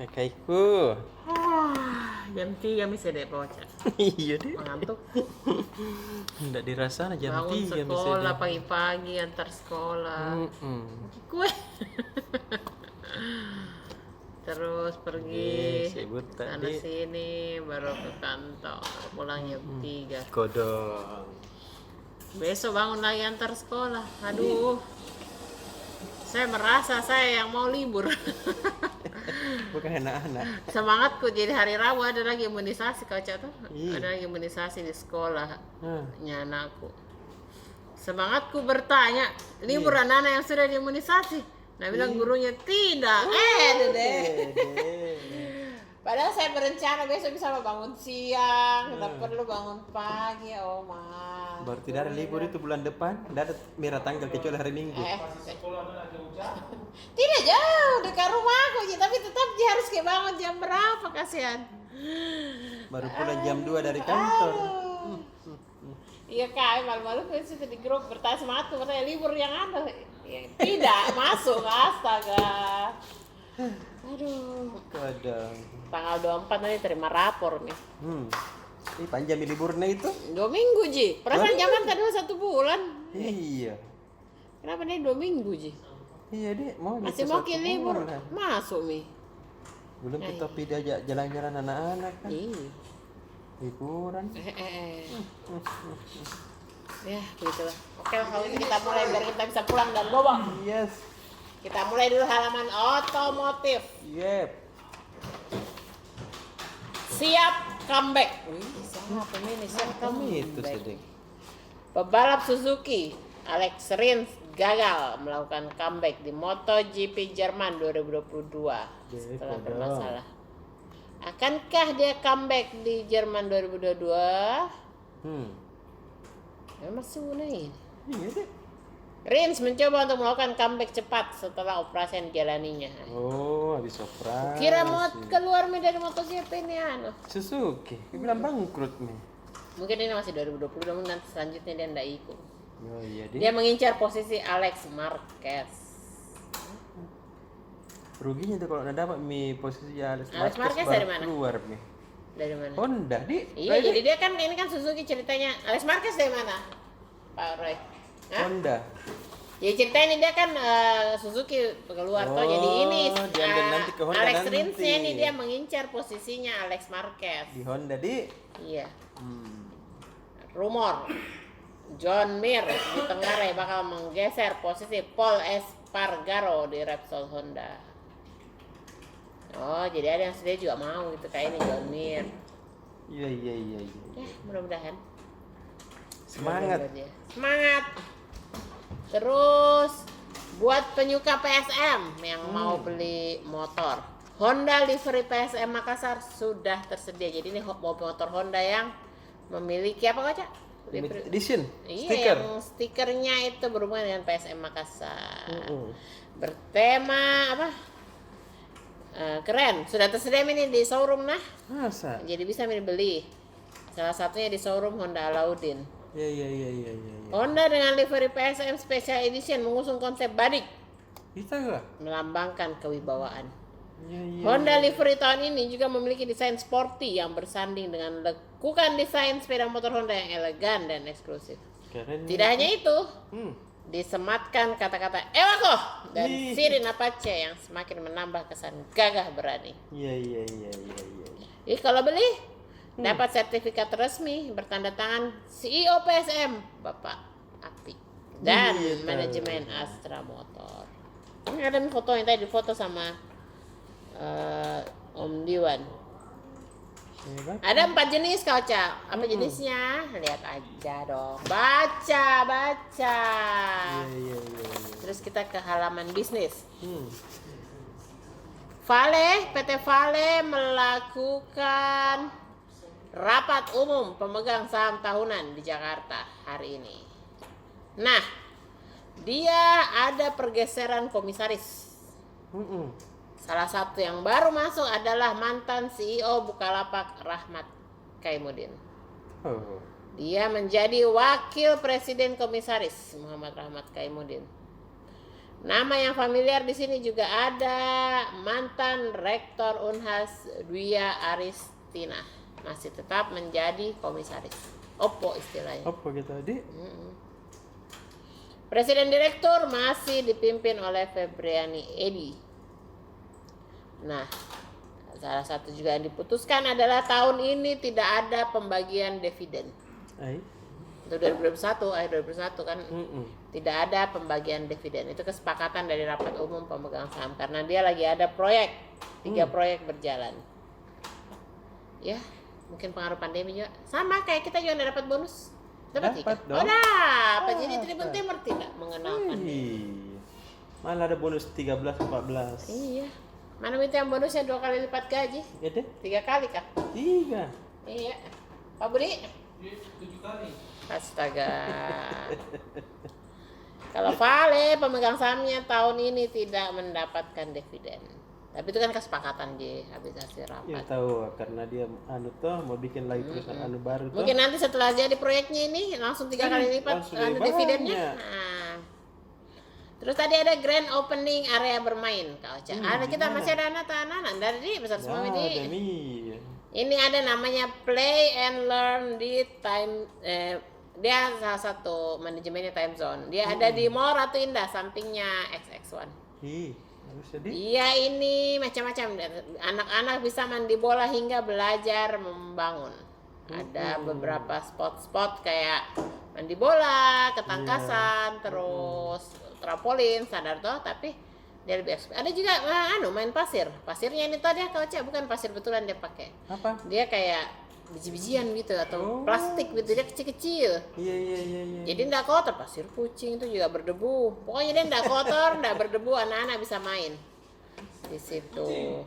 Kakakku. Jam 3 bisa deh bocah. Iya deh. Ngantuk. Nggak dirasa jam Bangun 3 sekolah pagi-pagi antar sekolah. Kue. Terus pergi sibuk sana tadi. sini baru ke kantor. Pulang jam 3. Kodong. Besok bangun lagi antar sekolah. Aduh. Saya merasa saya yang mau libur. Bukan anak-anak. Semangatku jadi hari Rabu ada lagi imunisasi kau cak tuh. Iya. Ada lagi imunisasi di sekolah Hah. anakku. Semangatku bertanya, libur anak-anak yang sudah diimunisasi. Nah bilang gurunya tidak. Dede. Padahal saya berencana besok bisa bangun siang, tidak perlu bangun pagi. Oh mas. Baru tidak ada libur itu bulan depan. Tidak ada merah tanggal kecuali hari Minggu. Tidak jauh dekat rumahku, tapi tetap dia harus kayak bangun jam berapa kasihan. Baru pulang jam 2 dari kantor. Iya kak, malu-malu kan situ di grup bertanya semangat tuh, bertanya libur yang ada. Ya, tidak masuk, astaga. Aduh. Kodong. Tanggal 24 nanti terima rapor nih. Ini panjang liburnya itu. 2 minggu Ji. Perasaan zaman kan dulu 1 bulan. Iya. Kenapa nih 2 minggu Ji? Iya deh, mau Masih bisa mau 1 libur bulan. masuk nih. Belum kita diajak jalan-jalan anak-anak kan. Iya. Liburan. Ya begitulah. Oke lah kalau gitu kita mulai biar kita bisa pulang dan bobo. Yes. Kita mulai dulu halaman otomotif. Yep. Siap comeback. Wih, siapa ini siap Kami itu comeback. sedih. Pebalap Suzuki Alex Rins gagal melakukan comeback di MotoGP Jerman 2022 setelah kodong. bermasalah. Akankah dia comeback di Jerman 2022? Memang sudah ini. Iya deh. Rins mencoba untuk melakukan comeback cepat setelah operasi yang dijalaninya. Oh, habis operasi. Kira mau keluar dari MotoGP ini Suzuki, dia bilang bangkrut nih. Mungkin ini masih 2020, namun nanti selanjutnya dia tidak ikut. Oh iya deh. Dia mengincar posisi Alex Marquez. Ruginya tuh kalau udah dapat posisi Alex Marquez baru dari mana? keluar nih. Dari mana? Honda di. Iya, jadi dia kan ini kan Suzuki ceritanya. Alex Marquez dari mana? Pak Roy. Hah? Honda. Ya ceritanya dia kan Suzuki keluar toh jadi ini diambil nanti ke Honda Alex nanti. Rins-nya ini dia mengincar posisinya Alex Marquez. Di Honda di. Iya. Rumor John Mir ditengarai bakal menggeser posisi Paul Espargaro di Repsol Honda. Oh, jadi ada yang sedia juga mau gitu kayak ini John Mir. Iya. Ya, mudah-mudahan. Semangat. Semangat. Terus buat penyuka PSM yang mau beli motor, Honda livery PSM Makassar sudah tersedia. Jadi ini motor Honda yang memiliki apa Kak? Limited edition. Iya, Stiker. yang stikernya itu berhubungan dengan PSM Makassar. Bertema apa? Keren. Sudah tersedia ini di showroom nah. Masa? Jadi bisa beli. Salah satunya di showroom Honda Alauddin. Iya. Honda dengan livery PSM Special Edition mengusung konsep badik Bisa gak? melambangkan kewibawaan. Iya. Honda livery tahun ini juga memiliki desain sporty yang bersanding dengan lekukan desain sepeda motor Honda yang elegan dan eksklusif. Keren. Tidak hanya itu, disematkan kata-kata Ewako dan Ih. sirine Apache yang semakin menambah kesan gagah berani. Iya. Jadi kalau beli dapat sertifikat resmi bertanda tangan CEO PSM Bapak Api dan Gitu. manajemen Astra Motor. Ini ada foto yang tadi difoto sama Om Diwan. Hebat. Ada 4 jenis kauca. Apa jenisnya? Lihat aja dong. Baca. Iya. Terus kita ke halaman bisnis. PT Vale melakukan rapat umum pemegang saham tahunan di Jakarta hari ini. Nah, dia ada pergeseran komisaris. Salah satu yang baru masuk adalah mantan CEO Bukalapak Rahmat Kaimuddin. Oh. Dia menjadi wakil presiden komisaris Muhammad Rahmat Kaimuddin. Nama yang familiar di sini juga ada mantan Rektor Unhas Dwi Aristina masih tetap menjadi komisaris. Oppo istilahnya. Apa gitu tadi? Presiden Direktur masih dipimpin oleh Febriani Edi. Nah, salah satu juga yang diputuskan adalah tahun ini tidak ada pembagian dividen. Untuk 2021, akhir 2021 kan tidak ada pembagian dividen. Itu kesepakatan dari rapat umum pemegang saham karena dia lagi ada proyek, 3 proyek berjalan. Ya, mungkin pengaruh pandemi juga. Sama kayak kita juga dapat bonus. Dapat dong. Oh, dapat. Jadi Tribun Timur tidak mengenal pandemi. Malah ada bonus 13-14. Iya. Mana minta yang bonusnya 2 kali lipat gaji? Ya deh. 3 kali kah? 3. Iya. Pak Budi? 7 kali. Astaga. Kalau Vale pemegang sahamnya tahun ini tidak mendapatkan dividen. Tapi itu kan kesepakatan habis hasil rapat. Ya tahu karena dia mau bikin lagi perusahaan baru tuh. Mungkin nanti setelah jadi proyeknya ini langsung 3 kali lipat dividennya. Nah. Terus tadi ada grand opening area bermain, Kak Ocha. Ada kita masih ada anak-anak dari besar semua ini. Ini ada namanya Play and Learn di dia salah satu manajemennya Time Zone. Dia ada di Mall Ratu Indah sampingnya XX1. Harus jadi. Iya, ini macam-macam. Anak-anak bisa mandi bola hingga belajar membangun. Ada beberapa spot-spot kayak mandi bola, ketangkasan, terus trampolin, sadar toh, tapi dia lebih ekspert. Ada juga main pasir. Pasirnya ini tadi Kak Ocha bukan pasir betulan dia pakai. Apa? Dia kayak biji-bijian gitu atau plastik gitu, dia kecil-kecil. Iya. Jadi enggak kotor, pasir kucing itu juga berdebu. Pokoknya dia enggak kotor, enggak berdebu, anak-anak bisa main di situ.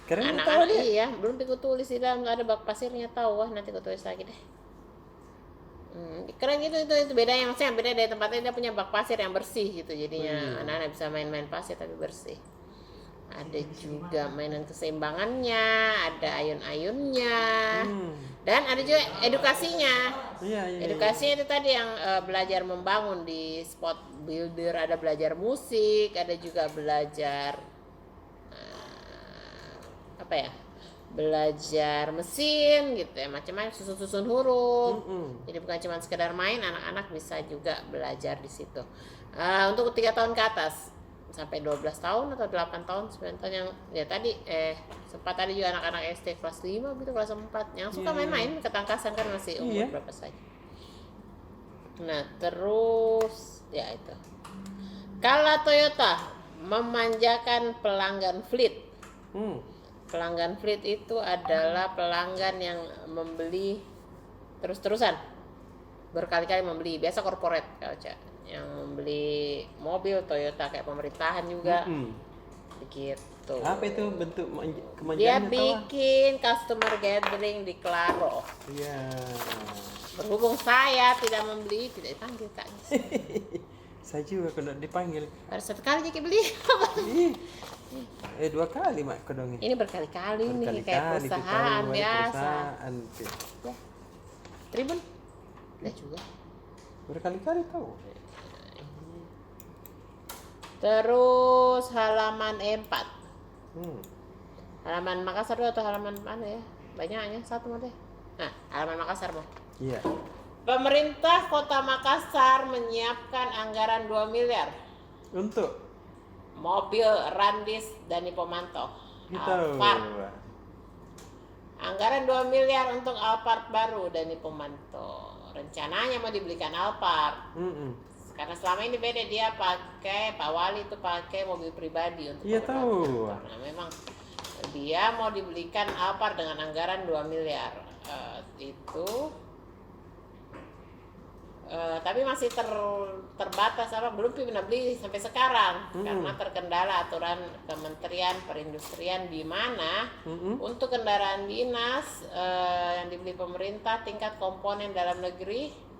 Keren. Anak-anak iya, belum aku tulis di dalam ada bak pasirnya tahu nanti aku tulis lagi deh. Keren gitu itu bedanya, maksudnya beda dari tempatnya dia punya bak pasir yang bersih gitu jadinya anak-anak bisa main-main pasir tapi bersih. Ada juga mainan keseimbangannya, ada ayun-ayunnya, dan ada juga edukasinya. Edukasinya itu tadi yang belajar membangun di spot builder, ada belajar musik, ada juga belajar belajar mesin gitu ya, macam-macam susun huruf. Jadi bukan cuma sekedar main, anak-anak bisa juga belajar di situ. Untuk 3 tahun ke atas sampai 12 tahun atau 8 tahun 9 tahun yang ya tadi sempat ada juga anak-anak SD kelas 5 gitu, kelas 4 yang suka main-main ketangkasan kan masih umur berapa saja. Nah, terus ya itu. Kalau Toyota memanjakan pelanggan fleet. Pelanggan fleet itu adalah pelanggan yang membeli terus-terusan, berkali-kali membeli, biasa corporate Kak Ocha, yang membeli mobil Toyota kayak pemerintahan juga, begitu. Apa itu bentuk kemanjaannya? Dia bikin customer gathering di Claro. Iya. Berhubung saya tidak membeli, tidak dipanggil Kak. Saya juga kena dipanggil. Ada 1 kali jadi beli. 2 kali mak kedongnya. Ini berkali-kali nih kayak perusahaan biasa. Ya. Tribun? Udah juga. Berkali-kali tahu. Terus halaman E4. Halaman Makassar atau halaman mana ya? Banyaknya satu mah deh. Nah, halaman Makassar mah. Iya. Pemerintah Kota Makassar menyiapkan anggaran 2 miliar Untuk mobil Randis Dani Pomanto. gitu. Alphard. Anggaran 2 miliar untuk Alphard baru Dani Pomanto. Rencananya mau dibelikan Alphard. Karena selama ini beda, dia pakai Pak Wali itu pakai mobil pribadi untuk tahu. Nah, memang dia mau dibelikan Alphard dengan anggaran 2 miliar. Tapi masih terbatas belum bisa beli sampai sekarang karena terkendala aturan Kementerian Perindustrian di mana untuk kendaraan dinas yang dibeli pemerintah tingkat komponen dalam negeri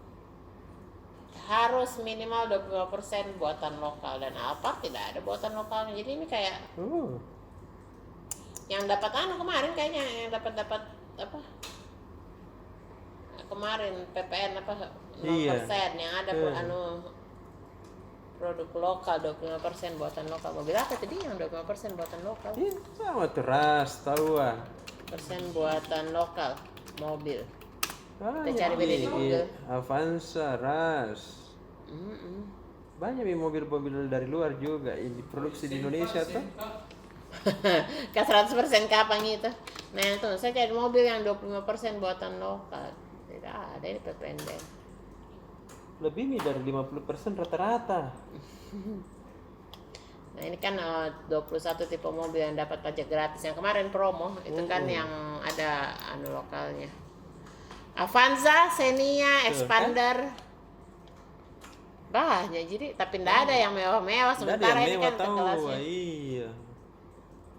harus minimal 25% buatan lokal, dan Alphard tidak ada buatan lokalnya. Jadi ini kayak yang dapat kemarin kayaknya yang dapat apa kemarin PPN 0% yang ada Produk lokal 25% buatan lokal. Mobil apa tadi yang 25% buatan lokal? Iya, sama tuh ras, tahuan. Persen buatan lokal mobil. Banyak cari beda di Google. Avanza, ras. Banyak nih mobil-mobil dari luar juga yang diproduksi di Indonesia tuh. Ke 100% kapan itu? Nah itu saya cari mobil yang 25% buatan lokal. Tidak ada ini PPNBM. Lebih nih dari 50% rata-rata. Nah ini kan 21 tipe mobil yang dapat pajak gratis. Yang kemarin promo itu kan yang ada lokalnya. Avanza, Xenia, Expander. Banyak jadi tapi tidak ada yang mewah-mewah. Sementara ini kan kelasnya. Iya.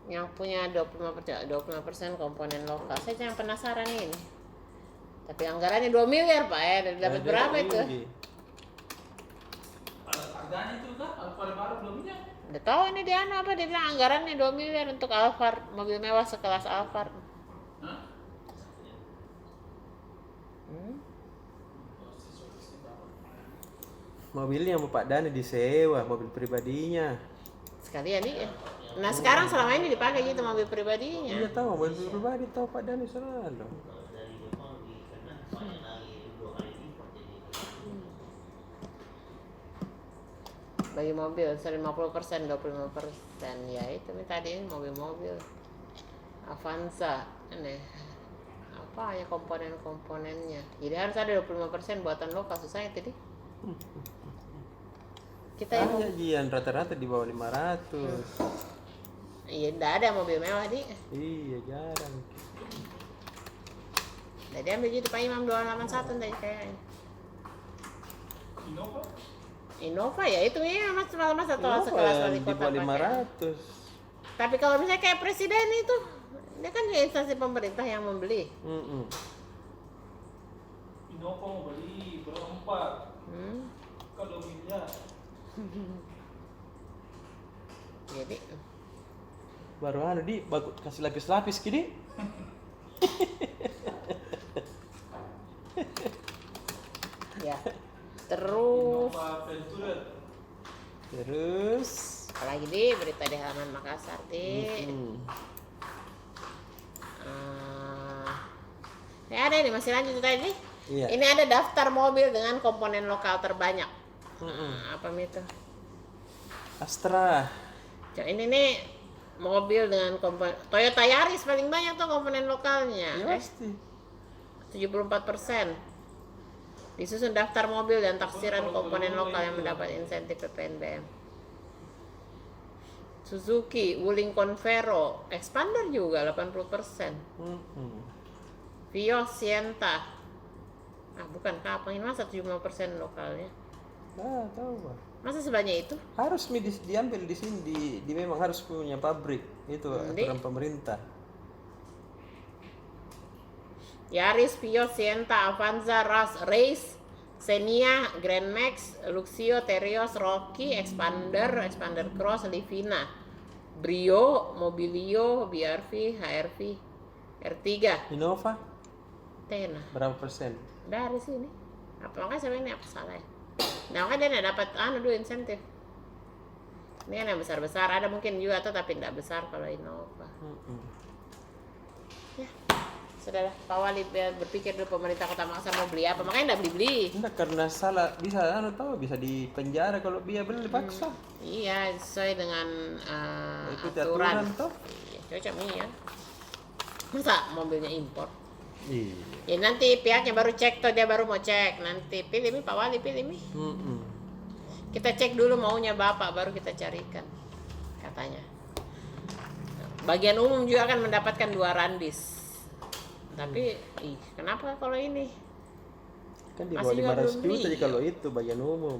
Yang punya 25% komponen lokal. Saya yang penasaran ini. Tapi anggarannya 2 miliar Pak ya. Dapat berapa itu? Harganya itu kah? Alphard baru 2 miliar? Udah tahu ini dia apa? Dia bilang anggarannya 2 miliar untuk Alphard, mobil mewah sekelas Alphard. Hah? Mobilnya sama Pak Dani disewa, mobil pribadinya. Sekalian nih. Nah sekarang selama ini dipakai gitu mobil pribadinya. Iya tahu, mobil pribadi tahu Pak Dani selalu. Bagi mobil 50%, 25% ya itu nih tadi ini mobil-mobil Avanza ini apa ya komponen-komponennya. Jadi harus ada 25% buatan lokal susahnya tadi. Kita yang Banyak jian rata-rata di bawah 500. iya enggak ada mobil mewah di. Iya jarang. Jadi ambil gitu Pak Imam 281 tadi kayaknya. Innova? Innova ya itu ya mas atau sekelas wali di kota bawah pakai. 500. Tapi kalau misalnya kayak presiden itu dia kan ya instansi pemerintah yang membeli. Innova mau beli berempat. Kalau miliar. Jadi Baru di bagus kasih lapis-lapis gini. ya terus Innova Venturer. Terus apalagi di berita di halaman Makassar di ya ada nih masih lanjut tadi. Iya. Ini ada daftar mobil dengan komponen lokal terbanyak. Apa itu? Astra. Ini nih mobil dengan komponen Toyota Yaris paling banyak tuh komponen lokalnya. Ya pasti. 74%. Disusun daftar mobil dan taksiran komponen lokal yang mendapat insentif PPNBM. Suzuki, Wuling Convero, Expander juga 80%. Vios, Sienta. Bukan Kapang, ini masa 75% lokalnya. Tahu Pak. Masa sebanyak itu? Harus diambil di sini di memang harus punya pabrik. Itu aturan pemerintah. Yaris, Vios, Sienta, Avanza, Race, Xenia, Grand Max, Luxio, Terios, Rocky, Expander Cross, Livina, Brio, Mobilio, BRV, HRV, R3, Innova Tena. berapa persen? Dari sini. Makanya saya ini apa salah ya? Nah makanya dia dapat dulu insentif. Ini kan yang besar-besar, ada mungkin juga tapi tidak besar kalau Innova. Ya, sudahlah. Pak Wali berpikir dulu pemerintah Kota Makassar mau beli apa, makanya tidak beli-beli. Enggak, karena salah bisa dipenjara kalau dia beli dipaksa. Iya, sesuai dengan Ikuti aturan. toh. Iya, cocok nih ya. Masa mobilnya impor? Iya. Ya nanti pihaknya baru cek tuh, dia baru mau cek. Nanti pilih nih Pak Wali, pilih nih. Kita cek dulu maunya Bapak, baru kita carikan. Katanya. Bagian umum juga akan mendapatkan 2 randis. Tapi, kenapa kalau ini? Kan di Masih bawah juga 500 belum juta beli. kalau itu bagian umum.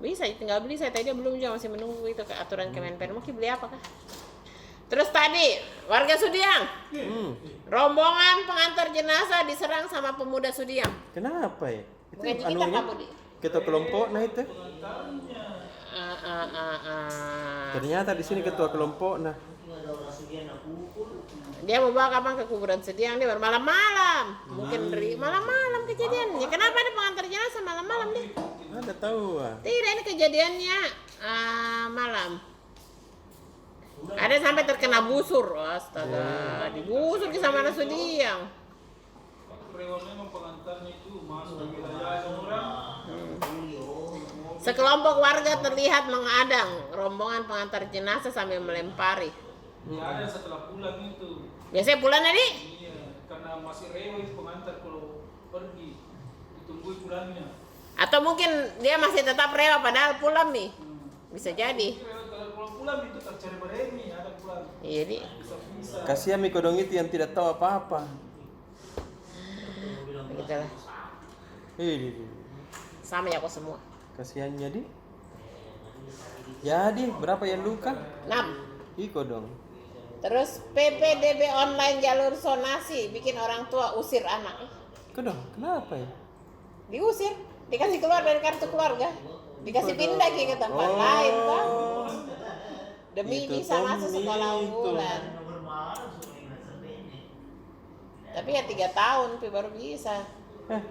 Bisa, tinggal beli. Saya tadi belum juga, masih menunggu itu ke aturan Kemenpen. Mungkin beli apa kah? Terus tadi, warga Sudiang. Rombongan pengantar jenazah diserang sama pemuda Sudiang. Kenapa ya? Itu Bukan kita anunya kamu di. ketua kelompok nah itu. Ternyata di sini ketua kelompok nah. Dia mau bawa kapan ke kuburan Sudiang, dia malam-malam. Mungkin dari malam-malam kejadiannya. Kenapa ada pengantar jenazah malam-malam deh? Ada tahu ah. Tidak, ini kejadiannya malam. Ada sampai terkena busur, astaga, digusur ke sama anak Sudiang. Rewel memang pengantarnya itu masuk ke wilayah orang. Sekelompok warga terlihat mengadang rombongan pengantar jenazah sambil melempari. Ya ada setelah pulang itu. Biasanya pulang tadi? Iya, karena masih rewel itu pengantar kalau pergi. Ditunggu pulangnya. Atau mungkin dia masih tetap rewel padahal pulang nih. Bisa jadi. Kalau pulang itu tercari beremi, ada pulang. Iya, Di. Bisa. Kasihan mi kodong itu yang tidak tahu apa-apa. Begitulah. Sama ya kok semua. Kasihannya di. Jadi berapa yang luka? 6. Iko dong. Terus PPDB online jalur sonasi bikin orang tua usir anak. Kodong, kenapa ya? Diusir, dikasih keluar dari kartu keluarga, dikasih pindah ke tempat lain kan. Demi Itu bisa masuk Tommy sekolah itu. unggulan. Tapi ya 3 tahun baru bisa.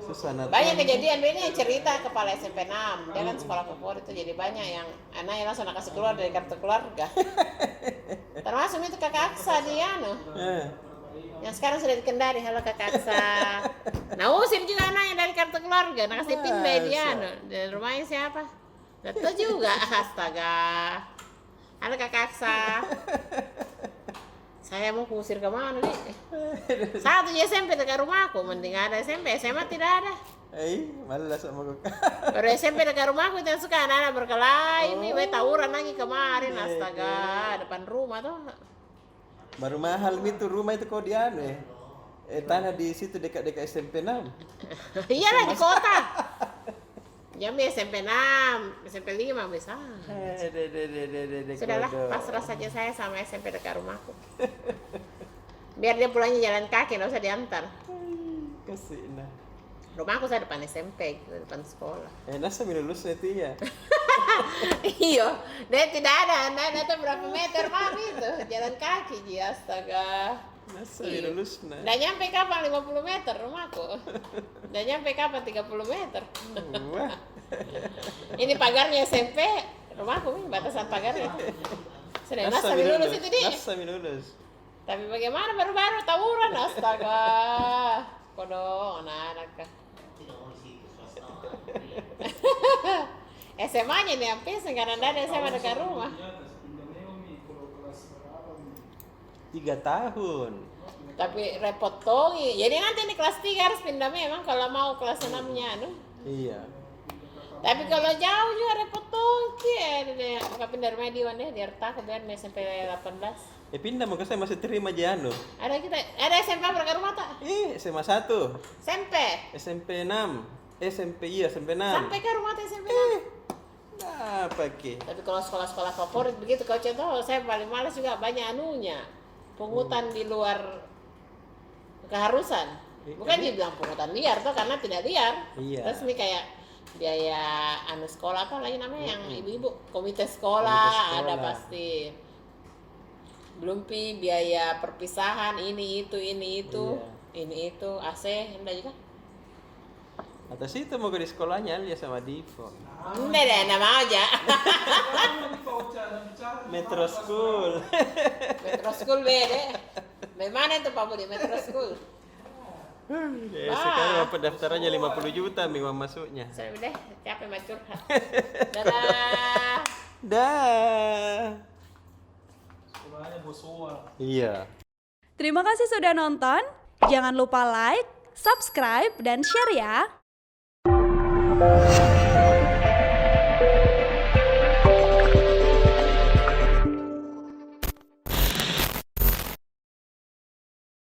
Susah Banyak kejadian ini cerita kepala SMP 6. Dia kan sekolah favorit itu, jadi banyak yang anaknya langsung kasih keluar dari kartu keluarga. Termasuk itu kakak Aksa dia yang sekarang sudah dikendari. Halo kakak Aksa. Nah usir juga anaknya dari kartu keluarga, nah kasih pindah dia dan rumahnya siapa? Itu juga, astaga. Halo kakak Aksa. Saya mau kusir kemana nih? Satu di SMP dekat rumahku, mending ada SMP, SMA tidak ada. malas sama gue. Baru SMP dekat rumahku itu yang suka anak-anak berkelahi, ini tawuran lagi kemarin, astaga, depan rumah tuh. Baru mahal itu rumah itu kau di anu tanah di situ dekat-dekat SMP 6. Iyalah di kota. Jambi SMP 6, SMP 5 bisa. Sudahlah, pasrah saja saya sama SMP dekat rumahku. Biar dia pulangnya jalan kaki, nggak usah diantar. Kasih nah. Rumahku saya depan SMP, depan sekolah. Nasa lulusnya itu ya. Iya, dia tidak ada, itu berapa meter mami itu, jalan kaki, astaga. Nasa lulusnya. Nggak nyampe kapan 50 meter rumahku. Nggak nyampe kapan 30 meter. Wah. Ini pagarnya SMP, rumahku ini batasan pagarnya. Sudah nasa lulus itu dia. Nasa lulus. Tapi bagaimana baru-baru tawuran, astaga. Kodong, anak-anak. SMA-nya nih hampir sekarang ada SMA dekat rumah. 3 tahun. Tapi repot dong. Jadi nanti nih kelas 3 harus pindah memang kalau mau kelas 6-nya Iya. Tapi kalau jauh juga repot dong. Maka pindah rumah di mana di Arta biar SMP 18. Pindah mau saya masih terima aja anu. Ada SMP berapa rumah tak? SMA 1. SMP. SMP 6. SMP 6. Sampai ke rumah SMP 6. Apa ke? Tapi kalau sekolah-sekolah favorit begitu kau contoh, saya paling malas juga banyak anunya. Pungutan di luar keharusan. Bukan dibilang pungutan liar tuh karena tidak liar. Iya. Terus ini kayak biaya anu sekolah apa lagi namanya yang ibu-ibu komite sekolah ada pasti. Belum biaya perpisahan ini itu ini itu AC enggak juga. Atas itu mau ke di sekolahnya dia sama Divo. Enggak deh, nama aja. Metro School. Metro School beda. Bagaimana itu Pak Budi Metro School? Sekarang pendaftarannya 50 juta minggu masuknya. Sudah deh, capek mah curhat. Dadah. Dah. Sekolahnya bosoa. Iya. Terima kasih sudah nonton. Jangan lupa like, subscribe, dan share ya.